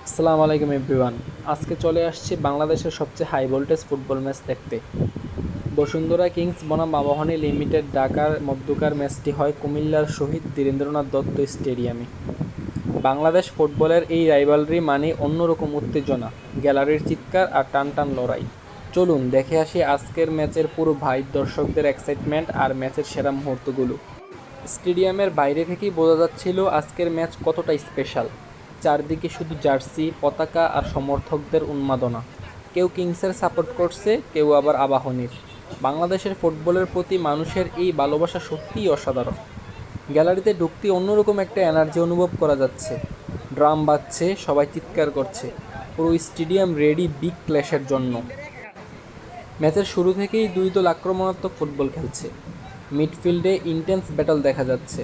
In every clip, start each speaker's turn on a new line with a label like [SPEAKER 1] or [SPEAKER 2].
[SPEAKER 1] আসসালামু আলাইকুম এভরিওয়ান। আজকে চলে আসছি বাংলাদেশের সবচেয়ে হাই ভোল্টেজ ফুটবল ম্যাচ দেখতে। বসুন্ধরা কিংস বনাম আবাহনী লিমিটেড ঢাকার মধ্যকার ম্যাচটি হয় কুমিল্লার শহীদ ধীরেন্দ্রনাথ দত্ত স্টেডিয়ামে। বাংলাদেশ ফুটবলের এই রাইভালরি মানে অন্যরকম উত্তেজনা, গ্যালারির চিৎকার আর টান টান লড়াই। চলুন দেখে আসি আজকের ম্যাচের পুরো ভাইব, দর্শকদের এক্সাইটমেন্ট আর ম্যাচের সেরা মুহূর্তগুলো। স্টেডিয়ামের বাইরে থেকেই বোঝা যাচ্ছিল আজকের ম্যাচ কতটা স্পেশাল। চারদিকে শুধু জার্সি, পতাকা আর সমর্থকদের উন্মাদনা। কেউ কিংসের সাপোর্ট করছে, কেউ আবার আবাহনীর। বাংলাদেশের ফুটবলের প্রতি মানুষের এই ভালোবাসা সত্যিই অসাধারণ। গ্যালারিতে ঢুকতে অন্যরকম একটা এনার্জি অনুভব করা যাচ্ছে। ড্রাম বাজছে, সবাই চিৎকার করছে। পুরো স্টেডিয়াম রেডি বিগ ক্ল্যাশের জন্য। ম্যাচের শুরু থেকেই দুই দল আক্রমণাত্মক ফুটবল খেলছে। মিডফিল্ডে ইন্টেন্স ব্যাটল দেখা যাচ্ছে।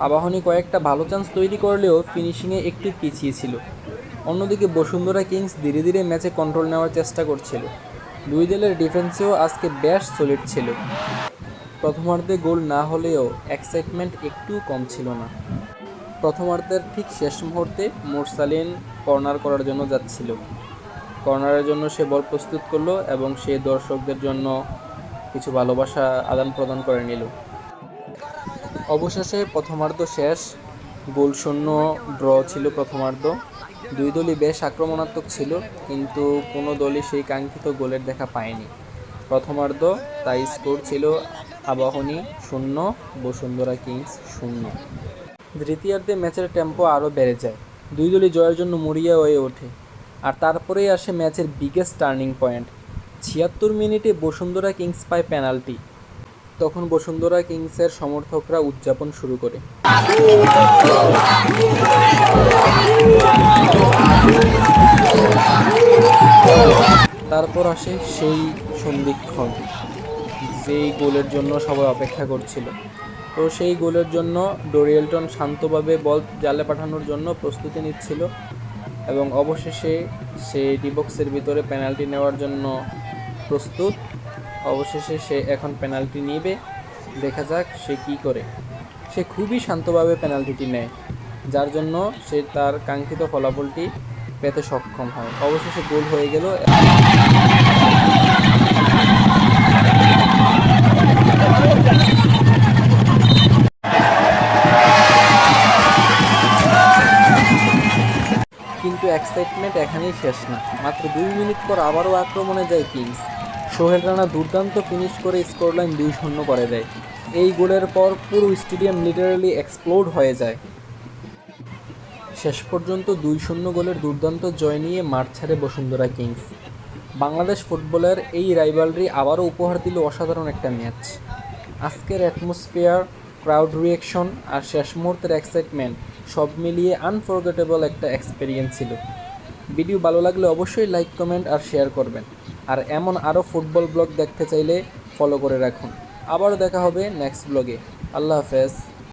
[SPEAKER 1] আবাহনী কয়েকটা ভালো চান্স তৈরি করলেও ফিনিশিংয়ে একটু পিছিয়ে ছিল। অন্যদিকে বসুন্ধরা কিংস ধীরে ধীরে ম্যাচে কন্ট্রোল নেওয়ার চেষ্টা করছিল। দুই দলের ডিফেন্সেও আজকে বেশ সলিড ছিল। প্রথমার্ধে গোল না হলেও এক্সাইটমেন্ট একটু কম ছিল না। প্রথমার্ধের ঠিক শেষ মুহূর্তে মোরসালিন কর্নার করার জন্য যাচ্ছিল। কর্নারের জন্য সে বল প্রস্তুত করলো এবং সে দর্শকদের জন্য কিছু ভালোবাসা আদান প্রদান করে নিল। অবশেষে প্রথমার্ধ শেষ, গোলশূন্য ড্র ছিল প্রথমার্ধ। দুই দলই বেশ আক্রমণাত্মক ছিল, কিন্তু কোনো দলই সেই কাঙ্ক্ষিত গোলের দেখা পায়নি। প্রথমার্ধ তাই স্কোর ছিল আবাহনী 0, বসুন্ধরা কিংস 0। দ্বিতীয়ার্ধে ম্যাচের টেম্পো আরও বেড়ে যায়। দুই দলই জয়ের জন্য মরিয়া হয়ে ওঠে। আর তারপরেই আসে ম্যাচের বিগেস্ট টার্নিং পয়েন্ট। 76 মিনিটে বসুন্ধরা কিংস পায় পেনাল্টি। তখন বসুন্ধরা কিংসের সমর্থকরা উদযাপন শুরু করে। তারপর আসে সেই সন্ধিক্ষণ, যেই গোলের জন্য সবাই অপেক্ষা করছিল। তো সেই গোলের জন্য ডোরিয়েলটন শান্তভাবে বল জালে পাঠানোর জন্য প্রস্তুতি নিচ্ছিল এবং অবশেষে সে ডিবক্সের ভিতরে পেনাল্টি নেওয়ার জন্য প্রস্তুত। অবশেষে সে এখন পেনাল্টি নেবে, দেখা যাক সে কী করে। সে খুবই শান্তভাবে পেনাল্টিটি নেয়, যার জন্য সে তার কাঙ্ক্ষিত ফলাফলটি পেতে সক্ষম হয়। অবশেষে গোল হয়ে গেল। কিন্তু এক্সাইটমেন্ট এখানেই শেষ না। মাত্র 2 মিনিট পর আবারও আক্রমণে যায় কিংস। সোহেল রানা দুর্দান্ত ফিনিশ করে স্কোরলাইন 2-0 করে দেয়। এই গোলের পর পুরো স্টেডিয়াম লিটারালি এক্সপ্লোড হয়ে যায়। শেষ পর্যন্ত 2-0 গোলের দুর্দান্ত জয় নিয়ে মাঠ ছাড়ে বসুন্ধরা কিংস। বাংলাদেশ ফুটবলের এই রাইভালরি আবারও উপহার দিল অসাধারণ একটা ম্যাচ। আজকের অ্যাটমসফিয়ার, ক্রাউড রিয়াকশন আর শেষ মুহূর্তের এক্সাইটমেন্ট সব মিলিয়ে আনফরগেটেবল একটা এক্সপেরিয়েন্স ছিল। ভিডিও ভালো লাগলে অবশ্যই লাইক, কমেন্ট আর শেয়ার করবেন। আর এমন আরও ফুটবল ব্লগ দেখতে চাইলে ফলো করে রাখুন। আবারও দেখা হবে নেক্সট ব্লগে। আল্লাহ হাফেজ।